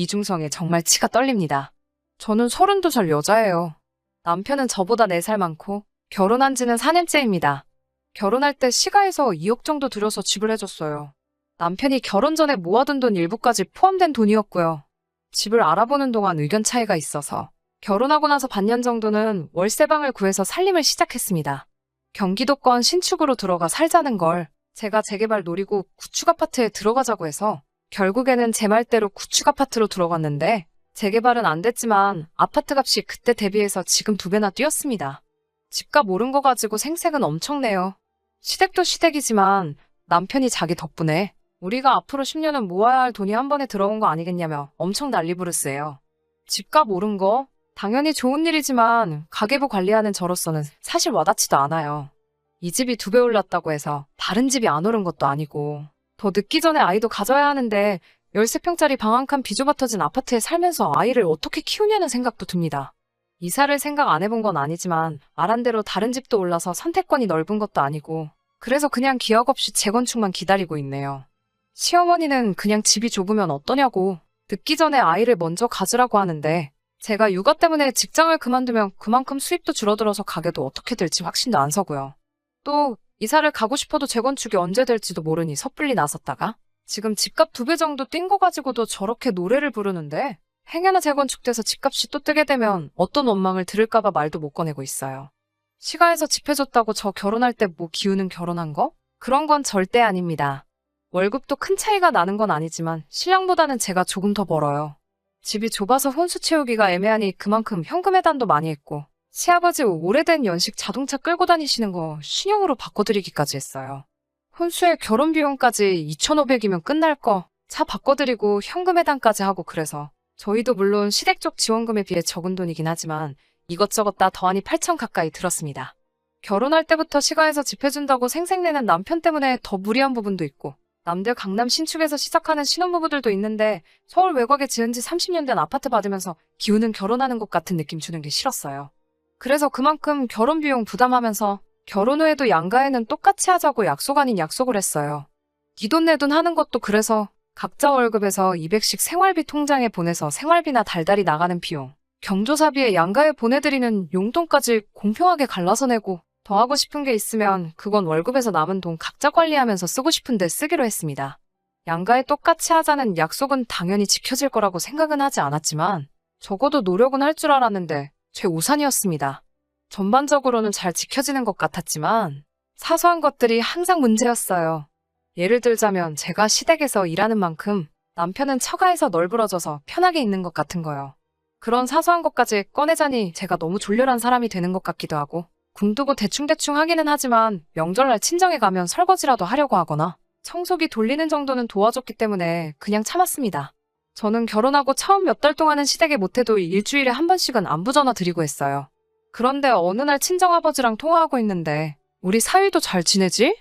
이중성에 정말 치가 떨립니다. 저는 32살 여자예요. 남편은 저보다 4살 많고 결혼한 지는 4년째입니다. 결혼할 때 시가에서 2억 정도 들여서 집을 해줬어요. 남편이 결혼 전에 모아둔 돈 일부까지 포함된 돈이었고요. 집을 알아보는 동안 의견 차이가 있어서 결혼하고 나서 반년 정도는 월세방을 구해서 살림을 시작했습니다. 경기도권 신축으로 들어가 살자는 걸 제가 재개발 노리고 구축 아파트에 들어가자고 해서 결국에는 제 말대로 구축 아파트로 들어갔는데 재개발은 안 됐지만 아파트 값이 그때 대비해서 지금 2배나 뛰었습니다. 집값 오른 거 가지고 생색은 엄청 내요. 시댁도 시댁이지만 남편이 자기 덕분에 우리가 앞으로 10년은 모아야 할 돈이 한 번에 들어온 거 아니겠냐며 엄청 난리부르스예요. 집값 오른 거 당연히 좋은 일이지만 가계부 관리하는 저로서는 사실 와닿지도 않아요. 이 집이 2배 올랐다고 해서 다른 집이 안 오른 것도 아니고 더 늦기 전에 아이도 가져야 하는데 13평짜리 방 한 칸 비좁아 터진 아파트에 살면서 아이를 어떻게 키우냐는 생각도 듭니다. 이사를 생각 안 해본 건 아니지만 말한 대로 다른 집도 올라서 선택권이 넓은 것도 아니고 그래서 그냥 기억 없이 재건축만 기다리고 있네요. 시어머니는 그냥 집이 좁으면 어떠냐고 늦기 전에 아이를 먼저 가지라고 하는데 제가 육아 때문에 직장을 그만두면 그만큼 수입도 줄어들어서 가게도 어떻게 될지 확신도 안 서고요. 또 이사를 가고 싶어도 재건축이 언제 될지도 모르니 섣불리 나섰다가 지금 집값 2배 정도 뛴 거 가지고도 저렇게 노래를 부르는데 행여나 재건축돼서 집값이 또 뜨게 되면 어떤 원망을 들을까봐 말도 못 꺼내고 있어요. 시가에서 집 해줬다고 저 결혼할 때 뭐 기우는 결혼한 거? 그런 건 절대 아닙니다. 월급도 큰 차이가 나는 건 아니지만 신랑보다는 제가 조금 더 벌어요. 집이 좁아서 혼수 채우기가 애매하니 그만큼 현금 해단도 많이 했고 시아버지 오래된 연식 자동차 끌고 다니시는 거 신형으로 바꿔드리기까지 했어요. 혼수에 결혼 비용까지 2,500이면 끝날 거 차 바꿔드리고 현금 해단까지 하고 그래서 저희도 물론 시댁 쪽 지원금에 비해 적은 돈이긴 하지만 이것저것 다 더하니 8천 가까이 들었습니다. 결혼할 때부터 시가에서 집 해준다고 생색내는 남편 때문에 더 무리한 부분도 있고 남들 강남 신축에서 시작하는 신혼부부들도 있는데 서울 외곽에 지은 지 30년 된 아파트 받으면서 기우는 결혼하는 것 같은 느낌 주는 게 싫었어요. 그래서 그만큼 결혼 비용 부담하면서 결혼 후에도 양가에는 똑같이 하자고 약속 아닌 약속을 했어요. 네 돈 내 돈 하는 것도 그래서 각자 월급에서 200씩 생활비 통장에 보내서 생활비나 달달이 나가는 비용, 경조사비에 양가에 보내드리는 용돈까지 공평하게 갈라서 내고 더 하고 싶은 게 있으면 그건 월급에서 남은 돈 각자 관리하면서 쓰고 싶은데 쓰기로 했습니다. 양가에 똑같이 하자는 약속은 당연히 지켜질 거라고 생각은 하지 않았지만 적어도 노력은 할 줄 알았는데 제 우산이었습니다. 전반적으로는 잘 지켜지는 것 같았지만 사소한 것들이 항상 문제였어요. 예를 들자면 제가 시댁에서 일하는 만큼 남편은 처가에서 널브러져서 편하게 있는 것 같은 거요. 그런 사소한 것까지 꺼내자니 제가 너무 졸렬한 사람이 되는 것 같기도 하고 굶두고 대충대충 하기는 하지만 명절날 친정에 가면 설거지라도 하려고 하거나 청소기 돌리는 정도는 도와줬기 때문에 그냥 참았습니다. 저는 결혼하고 처음 몇 달 동안은 시댁에 못해도 일주일에 한 번씩은 안부 전화 드리고 했어요. 그런데 어느 날 친정아버지랑 통화하고 있는데 우리 사위도 잘 지내지?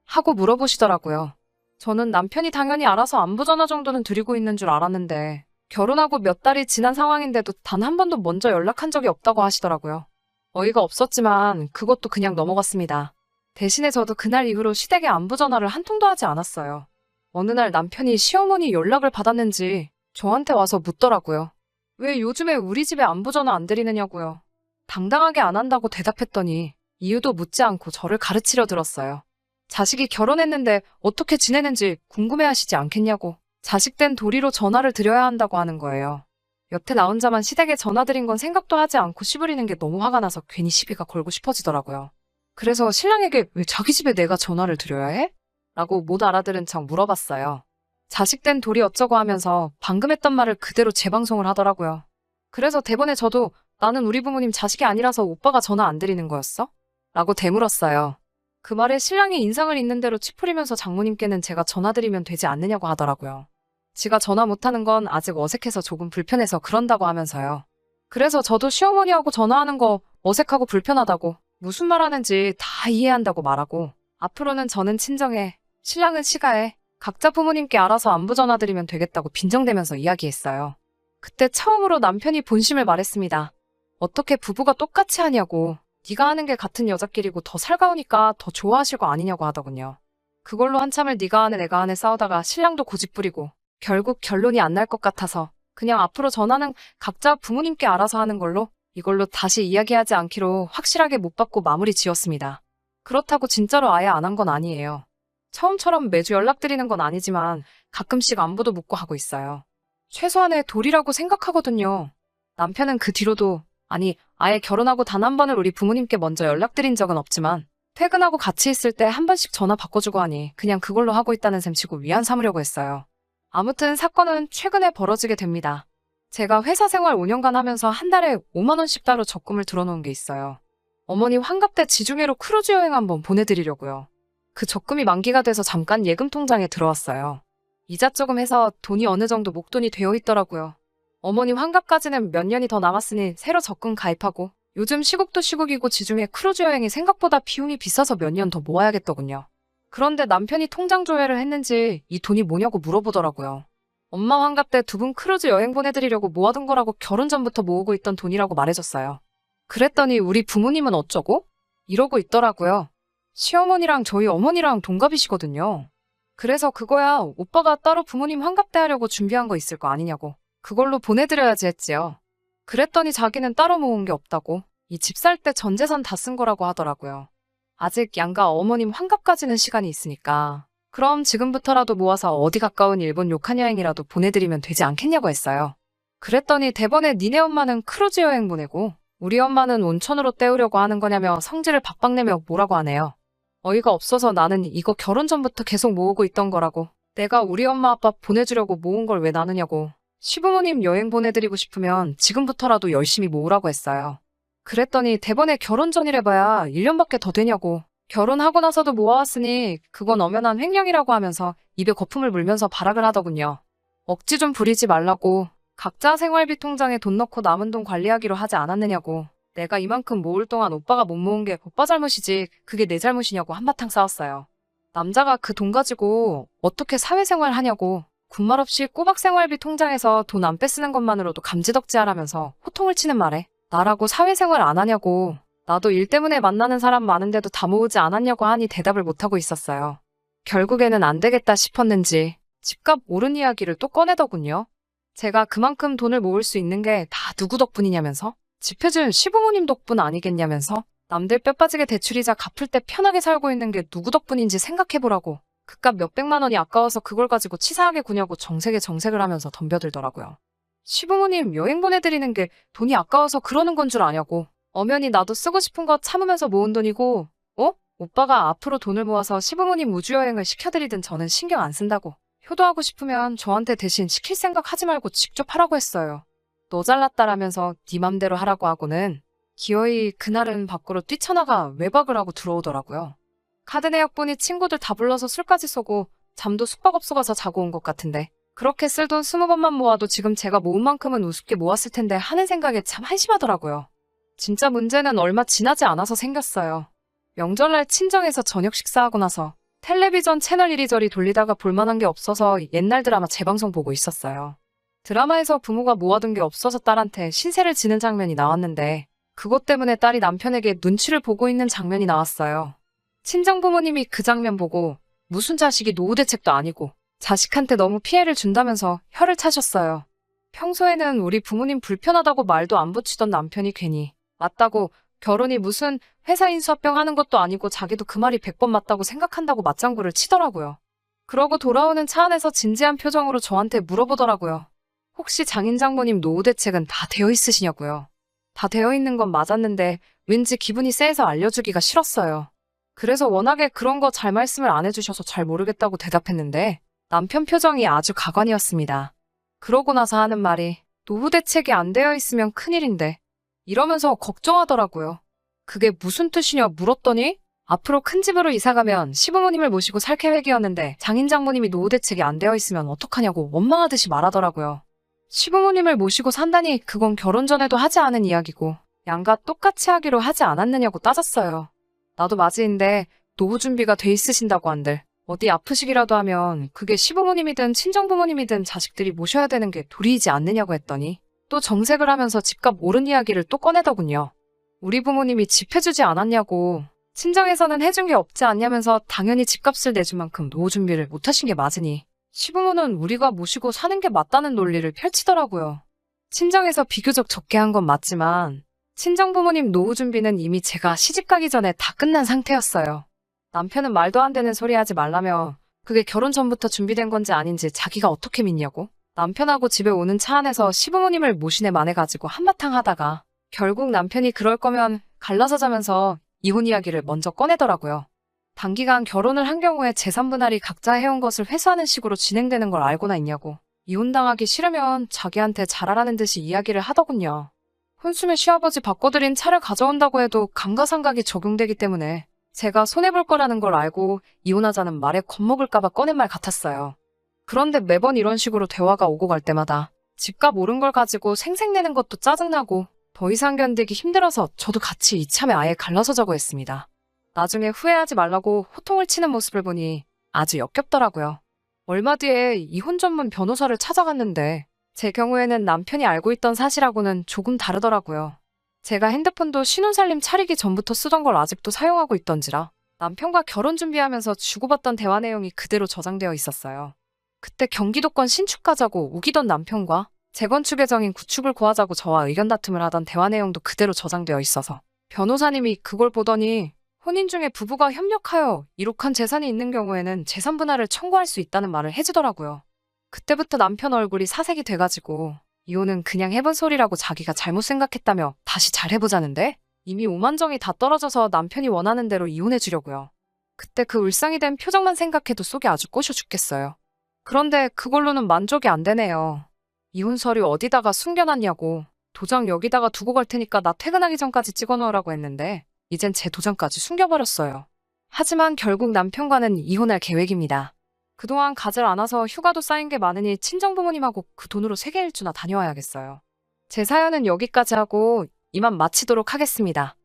하고 물어보시더라고요. 저는 남편이 당연히 알아서 안부 전화 정도는 드리고 있는 줄 알았는데 결혼하고 몇 달이 지난 상황인데도 단 한 번도 먼저 연락한 적이 없다고 하시더라고요. 어이가 없었지만 그것도 그냥 넘어갔습니다. 대신에 저도 그날 이후로 시댁에 안부 전화를 한 통도 하지 않았어요. 어느 날 남편이 시어머니 연락을 받았는지 저한테 와서 묻더라고요. 왜 요즘에 우리 집에 안부 전화 안 드리느냐고요. 당당하게 안 한다고 대답했더니 이유도 묻지 않고 저를 가르치려 들었어요. 자식이 결혼했는데 어떻게 지내는지 궁금해하시지 않겠냐고 자식 된 도리로 전화를 드려야 한다고 하는 거예요. 여태 나 혼자만 시댁에 전화 드린 건 생각도 하지 않고 씨부리는 게 너무 화가 나서 괜히 시비가 걸고 싶어지더라고요. 그래서 신랑에게 왜 자기 집에 내가 전화를 드려야 해? 라고 못 알아들은 척 물어봤어요. 자식 된 도리 어쩌고 하면서 방금 했던 말을 그대로 재방송을 하더라고요. 그래서 대본에 저도 나는 우리 부모님 자식이 아니라서 오빠가 전화 안 드리는 거였어? 라고 되물었어요. 그 말에 신랑이 인상을 있는 대로 찌푸리면서 장모님께는 제가 전화드리면 되지 않느냐고 하더라고요. 지가 전화 못하는 건 아직 어색해서 조금 불편해서 그런다고 하면서요. 그래서 저도 시어머니하고 전화하는 거 어색하고 불편하다고 무슨 말 하는지 다 이해한다고 말하고 앞으로는 저는 친정에, 신랑은 시가에 각자 부모님께 알아서 안부 전화드리면 되겠다고 빈정대면서 이야기했어요. 그때 처음으로 남편이 본심을 말했습니다. 어떻게 부부가 똑같이 하냐고. 네가 하는 게 같은 여자끼리고 더 살가우니까 더 좋아하실 거 아니냐고 하더군요. 그걸로 한참을 네가 하네 내가 하네 싸우다가 신랑도 고집부리고 결국 결론이 안 날 것 같아서 그냥 앞으로 전화는 각자 부모님께 알아서 하는 걸로, 이걸로 다시 이야기하지 않기로 확실하게 못 받고 마무리 지었습니다. 그렇다고 진짜로 아예 안 한 건 아니에요. 처음처럼 매주 연락드리는 건 아니지만 가끔씩 안부도 묻고 하고 있어요. 최소한의 도리라고 생각하거든요. 남편은 그 뒤로도, 아니, 아예 결혼하고 단 한 번을 우리 부모님께 먼저 연락드린 적은 없지만 퇴근하고 같이 있을 때 한 번씩 전화 바꿔주고 하니 그냥 그걸로 하고 있다는 셈 치고 위안 삼으려고 했어요. 아무튼 사건은 최근에 벌어지게 됩니다. 제가 회사 생활 5년간 하면서 한 달에 5만 원씩 따로 적금을 들어놓은 게 있어요. 어머니 환갑 때 지중해로 크루즈 여행 한번 보내드리려고요. 그 적금이 만기가 돼서 잠깐 예금 통장에 들어왔어요. 이자 조금 해서 돈이 어느 정도 목돈이 되어 있더라고요. 어머니 환갑까지는 몇 년이 더 남았으니 새로 적금 가입하고, 요즘 시국도 시국이고 지중해 크루즈 여행이 생각보다 비용이 비싸서 몇 년 더 모아야겠더군요. 그런데 남편이 통장 조회를 했는지 이 돈이 뭐냐고 물어보더라고요. 엄마 환갑 때 두 분 크루즈 여행 보내드리려고 모아둔 거라고 결혼 전부터 모으고 있던 돈이라고 말해줬어요. 그랬더니 우리 부모님은 어쩌고? 이러고 있더라고요. 시어머니랑 저희 어머니랑 동갑이시거든요. 그래서 그거야, 오빠가 따로 부모님 환갑 때 하려고 준비한 거 있을 거 아니냐고. 그걸로 보내드려야지 했지요. 그랬더니 자기는 따로 모은 게 없다고, 이 집 살 때 전 재산 다 쓴 거라고 하더라고요. 아직 양가 어머님 환갑까지는 시간이 있으니까 그럼 지금부터라도 모아서 어디 가까운 일본 료칸 여행이라도 보내드리면 되지 않겠냐고 했어요. 그랬더니 대번에 니네 엄마는 크루즈 여행 보내고 우리 엄마는 온천으로 때우려고 하는 거냐며 성질을 박박 내며 뭐라고 하네요. 어이가 없어서 나는 이거 결혼 전부터 계속 모으고 있던 거라고, 내가 우리 엄마 아빠 보내주려고 모은 걸 왜 나누냐고, 시부모님 여행 보내드리고 싶으면 지금부터라도 열심히 모으라고 했어요. 그랬더니 대번에 결혼 전이래봐야 1년밖에 더 되냐고, 결혼하고 나서도 모아왔으니 그건 엄연한 횡령이라고 하면서 입에 거품을 물면서 발악을 하더군요. 억지 좀 부리지 말라고, 각자 생활비 통장에 돈 넣고 남은 돈 관리하기로 하지 않았느냐고, 내가 이만큼 모을 동안 오빠가 못 모은 게 오빠 잘못이지 그게 내 잘못이냐고 한바탕 싸웠어요. 남자가 그 돈 가지고 어떻게 사회생활 하냐고, 군말 없이 꼬박 생활비 통장에서 돈 안 빼쓰는 것만으로도 감지덕지하라면서 호통을 치는 말에 나라고 사회생활 안 하냐고, 나도 일 때문에 만나는 사람 많은데도 다 모으지 않았냐고 하니 대답을 못하고 있었어요. 결국에는 안 되겠다 싶었는지 집값 오른 이야기를 또 꺼내더군요. 제가 그만큼 돈을 모을 수 있는 게 다 누구 덕분이냐면서, 집 해준 시부모님 덕분 아니겠냐면서, 남들 뼈 빠지게 대출이자 갚을 때 편하게 살고 있는 게 누구 덕분인지 생각해보라고, 그깟 몇백만 원이 아까워서 그걸 가지고 치사하게 구냐고 정색을 하면서 덤벼들더라고요. 시부모님 여행 보내드리는 게 돈이 아까워서 그러는 건 줄 아냐고, 엄연히 나도 쓰고 싶은 거 참으면서 모은 돈이고, 오빠가 앞으로 돈을 모아서 시부모님 우주여행을 시켜드리든 저는 신경 안 쓴다고, 효도하고 싶으면 저한테 대신 시킬 생각 하지 말고 직접 하라고 했어요. 너 잘났다라면서 네 맘대로 하라고 하고는 기어이 그날은 밖으로 뛰쳐나가 외박을 하고 들어오더라고요. 카드 내역 보니 친구들 다 불러서 술까지 쏘고 잠도 숙박업소 가서 자고 온 것 같은데, 그렇게 쓸 돈 20번만 모아도 지금 제가 모은 만큼은 우습게 모았을 텐데 하는 생각에 참 한심하더라고요. 진짜 문제는 얼마 지나지 않아서 생겼어요. 명절날 친정에서 저녁 식사하고 나서 텔레비전 채널 이리저리 돌리다가 볼만한 게 없어서 옛날 드라마 재방송 보고 있었어요. 드라마에서 부모가 모아둔 게 없어서 딸한테 신세를 지는 장면이 나왔는데, 그것 때문에 딸이 남편에게 눈치를 보고 있는 장면이 나왔어요. 친정 부모님이 그 장면 보고 무슨 자식이 노후 대책도 아니고 자식한테 너무 피해를 준다면서 혀를 차셨어요. 평소에는 우리 부모님 불편하다고 말도 안 붙이던 남편이 괜히 맞다고, 결혼이 무슨 회사 인수합병 하는 것도 아니고 자기도 그 말이 100번 맞다고 생각한다고 맞장구를 치더라고요. 그러고 돌아오는 차 안에서 진지한 표정으로 저한테 물어보더라고요. 혹시 장인 장모님 노후 대책은 다 되어 있으시냐고요. 다 되어 있는 건 맞았는데 왠지 기분이 쎄해서 알려주기가 싫었어요. 그래서 워낙에 그런 거 잘 말씀을 안 해주셔서 잘 모르겠다고 대답했는데 남편 표정이 아주 가관이었습니다. 그러고 나서 하는 말이 노후 대책이 안 되어 있으면 큰일인데 이러면서 걱정하더라고요. 그게 무슨 뜻이냐 물었더니 앞으로 큰 집으로 이사가면 시부모님을 모시고 살 계획이었는데 장인 장모님이 노후 대책이 안 되어 있으면 어떡하냐고 원망하듯이 말하더라고요. 시부모님을 모시고 산다니 그건 결혼 전에도 하지 않은 이야기고 양가 똑같이 하기로 하지 않았느냐고 따졌어요. 나도 맞이인데 노후 준비가 돼 있으신다고 한들 어디 아프시기라도 하면 그게 시부모님이든 친정부모님이든 자식들이 모셔야 되는 게 도리이지 않느냐고 했더니 또 정색을 하면서 집값 오른 이야기를 또 꺼내더군요. 우리 부모님이 집 해주지 않았냐고, 친정에서는 해준 게 없지 않냐면서 당연히 집값을 내준 만큼 노후 준비를 못하신 게 맞으니 시부모는 우리가 모시고 사는 게 맞다는 논리를 펼치더라고요. 친정에서 비교적 적게 한 건 맞지만 친정 부모님 노후 준비는 이미 제가 시집 가기 전에 다 끝난 상태였어요. 남편은 말도 안 되는 소리 하지 말라며 그게 결혼 전부터 준비된 건지 아닌지 자기가 어떻게 믿냐고. 남편하고 집에 오는 차 안에서 시부모님을 모시네 마네가지고 한바탕 하다가 결국 남편이 그럴 거면 갈라서 자면서 이혼 이야기를 먼저 꺼내더라고요. 단기간 결혼을 한 경우에 재산 분할이 각자 해온 것을 회수하는 식으로 진행되는 걸 알고나 있냐고. 이혼당하기 싫으면 자기한테 잘하라는 듯이 이야기를 하더군요. 혼수면 시아버지 바꿔드린 차를 가져온다고 해도 감가상각이 적용되기 때문에 제가 손해볼 거라는 걸 알고 이혼하자는 말에 겁먹을까봐 꺼낸 말 같았어요. 그런데 매번 이런 식으로 대화가 오고 갈 때마다 집값 오른 걸 가지고 생색내는 것도 짜증나고 더 이상 견디기 힘들어서 저도 같이 이참에 아예 갈라서자고 했습니다. 나중에 후회하지 말라고 호통을 치는 모습을 보니 아주 역겹더라고요. 얼마 뒤에 이혼 전문 변호사를 찾아갔는데 제 경우에는 남편이 알고 있던 사실하고는 조금 다르더라고요. 제가 핸드폰도 신혼살림 차리기 전부터 쓰던 걸 아직도 사용하고 있던지라 남편과 결혼 준비하면서 주고받던 대화 내용이 그대로 저장되어 있었어요. 그때 경기도권 신축 가자고 우기던 남편과 재건축 예정인 구축을 구하자고 저와 의견 다툼을 하던 대화 내용도 그대로 저장되어 있어서 변호사님이 그걸 보더니 혼인 중에 부부가 협력하여 이룩한 재산이 있는 경우에는 재산 분할을 청구할 수 있다는 말을 해주더라고요. 그때부터 남편 얼굴이 사색이 돼가지고 이혼은 그냥 해본 소리라고 자기가 잘못 생각했다며 다시 잘 해보자는데 이미 오만정이 다 떨어져서 남편이 원하는 대로 이혼해주려고요. 그때 그 울상이 된 표정만 생각해도 속이 아주 꼬셔 죽겠어요. 그런데 그걸로는 만족이 안 되네요. 이혼 서류 어디다가 숨겨놨냐고. 도장 여기다가 두고 갈 테니까 나 퇴근하기 전까지 찍어놓으라고 했는데 이젠 제 도장까지 숨겨버렸어요. 하지만 결국 남편과는 이혼할 계획입니다. 그동안 가질 않아서 휴가도 쌓인 게 많으니 친정부모님하고 그 돈으로 세계 일주나 다녀와야겠어요. 제 사연은 여기까지 하고 이만 마치도록 하겠습니다.